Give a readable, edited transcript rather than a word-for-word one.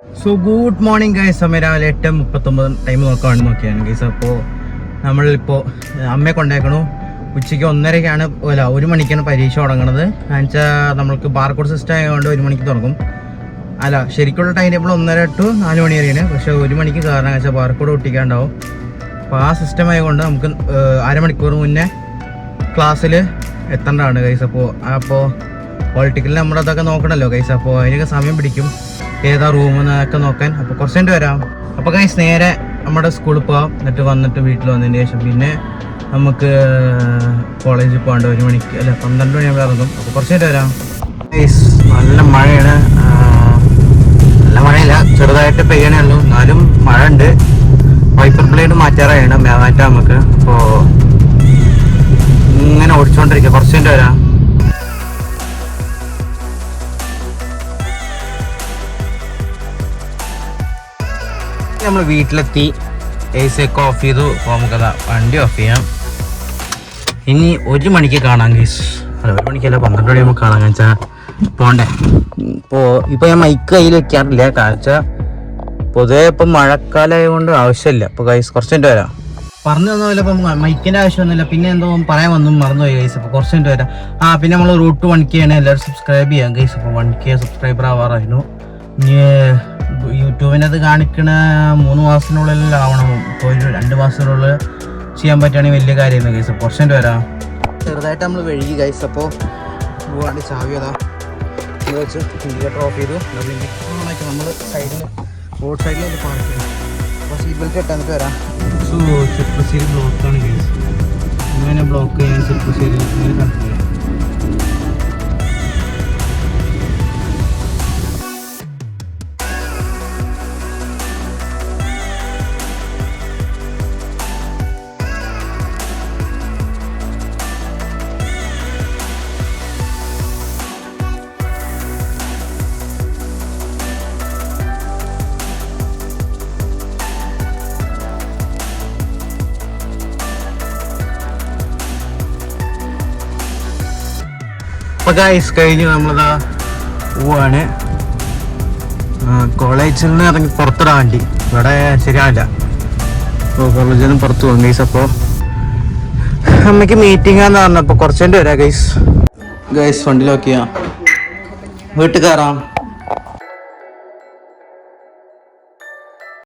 So good morning guys. സമയം രാവിലെ 8:39 time നോക്കിയാണ് ഗൈസ്. അപ്പോൾ നമ്മളിപ്പോൾ അമ്മയെ കൊണ്ടേക്കണു. ഉച്ചയ്ക്ക് 1:30-ക്കാണ് 1 മണിക്കാണ് പരീക്ഷ തുടങ്ങുന്നത്. എന്നുവെച്ചാൽ നമ്മൾക്ക് ബാർകോഡ് സിസ്റ്റം ആയതുകൊണ്ട് 1 മണിക്ക് തുടങ്ങും. ശരിക്കുള്ള ടൈം ടേബിൾ 1:30 to 4 മണി വരെയാണ്. പക്ഷേ 1 മണിക്ക് കാരണം വെച്ചാൽ ബാർകോഡ് ഒട്ടിക്കാണ്ടാവും. അപ്പോൾ ആ സിസ്റ്റം ആയതുകൊണ്ട് നമുക്ക് അരമണിക്കൂർ മുന്നേ ക്ലാസ്സിൽ എത്തേണ്ടതാണ് ഗൈസ്. അപ്പോൾ പൊളിറ്റിക്കലിൽ നമ്മളതൊക്കെ നോക്കണമല്ലോ ഗൈസ്. അപ്പോൾ അതിനൊക്കെ സമയം പിടിക്കും, ഏതാ റൂം എന്നൊക്കെ നോക്കാൻ. അപ്പോൾ കുറച്ച് കഴിഞ്ഞിട്ട് വരാം. അപ്പോൾ ഗൈസ് നേരെ നമ്മുടെ സ്കൂളിൽ പോകാം. എന്നിട്ട് വന്നിട്ട് വീട്ടിൽ വന്നതിന് ശേഷം പിന്നെ നമുക്ക് കോളേജിൽ പോകാണ്ട് 1 മണിക്ക് 12 മണിയാകുമ്പോൾ ഇറങ്ങും. അപ്പോൾ കുറച്ച് കഴിഞ്ഞിട്ട് വരാം ഗൈസ്. നല്ല മഴയാണ്. നല്ല മഴയില്ല, ചെറുതായിട്ട് പെയ്യണേ ഉള്ളൂ, എന്നാലും മഴ ഉണ്ട്. വൈപ്പർ ബ്ലേഡ് മാറ്റാറായാണ് മാറ്റാം നമുക്ക്. അപ്പോൾ ഇങ്ങനെ ഓടിച്ചുകൊണ്ടിരിക്കുക. കുറച്ച് കഴിഞ്ഞിട്ട് വരാം. നമ്മൾ വീട്ടിലെത്തി, AC ഒക്കെ ഓഫ് ചെയ്തു. അപ്പോൾ നമുക്കതാ വണ്ടി ഓഫ് ചെയ്യാം. ഇനി 1 മണിക്ക് കാണാം ഗൈസ്. 1 മണിക്കല്ല, 12 മണി നമുക്ക് കാണാൻ വെച്ചാൽ പോണ്ടേ. ഇപ്പോൾ ഞാൻ മൈക്ക് കയ്യിൽ വെക്കാറില്ല, കാരണം വെച്ചാൽ പൊതുവെ ഇപ്പം മഴക്കാലമായതുകൊണ്ട് ആവശ്യമില്ല. അപ്പോൾ ഗൈസ് കുറച്ച് കഴിഞ്ഞിട്ട് വരാം. പറഞ്ഞു തന്നപോലെ ഇപ്പം മൈക്കിൻ്റെ ആവശ്യമൊന്നുമില്ല. പിന്നെ എന്തോ പറയാൻ വന്നും മറന്നുപോയി ഗൈസ്. അപ്പോൾ കുറച്ച് കഴിഞ്ഞിട്ട് വരാം. പിന്നെ നമ്മൾ റൂട്ട് 1K ആണ്. എല്ലാവരും സബ്സ്ക്രൈബ് ചെയ്യാം ഗൈസ്. അപ്പോൾ 1K സബ്സ്ക്രൈബർ ആവാറായിരുന്നു. ഇനി യൂട്യൂബിനത് കാണിക്കണ 3 മാസത്തിനുള്ളിൽ ആവണം. ഇപ്പോൾ ഒരു 2 മാസത്തിനുള്ളിൽ ചെയ്യാൻ പറ്റുകയാണെങ്കിൽ വലിയ കാര്യമായിരുന്നു ഗൈസ്. കുറച്ചുകൊണ്ട് വരാം. ചെറുതായിട്ട് നമ്മൾ വഴുകി ഗൈസ്. അപ്പോൾ പോകാണ്ട് ചാവി അതാ വെച്ച് ഇൻഡിക്കേറ്റർ ഓഫ് ചെയ്തു. നമ്മൾ സൈഡിൽ റോഡ് സൈഡിൽ ഒന്ന് പാർക്ക് ചെയ്തു. അപ്പോൾ സീറ്റ് ബെൽറ്റ് ഇട്ടാന്നിട്ട് വരാം. സോ ചെറുപ്പശ്ശേരി ബ്ലോക്കാണ് ഗൈസ്. ഇങ്ങനെ ബ്ലോക്ക് ചെയ്യാൻ ചെറുപ്പശ്ശേരി ഇങ്ങനെ കണ്ടില്ല. അപ്പോൾ ഗൈസ് കഴിഞ്ഞ് നമ്മളതാ പോവാണ്. കോളേജിൽ നിന്ന് ഇറങ്ങി പുറത്തിടാൻ വേണ്ടി. ഇവിടെ ശരിയാവില്ല. അപ്പോൾ കോളേജിൽ നിന്ന് പുറത്ത് പോകും ഗൈസ്. അപ്പോൾ അമ്മയ്ക്ക് മീറ്റിംഗാന്ന് പറഞ്ഞപ്പോൾ കുറച്ച് കഴിഞ്ഞിട്ട് വരാം ഗൈസ്. വണ്ടിയിലൊക്കെയാ വീട്ടിൽ കയറാം.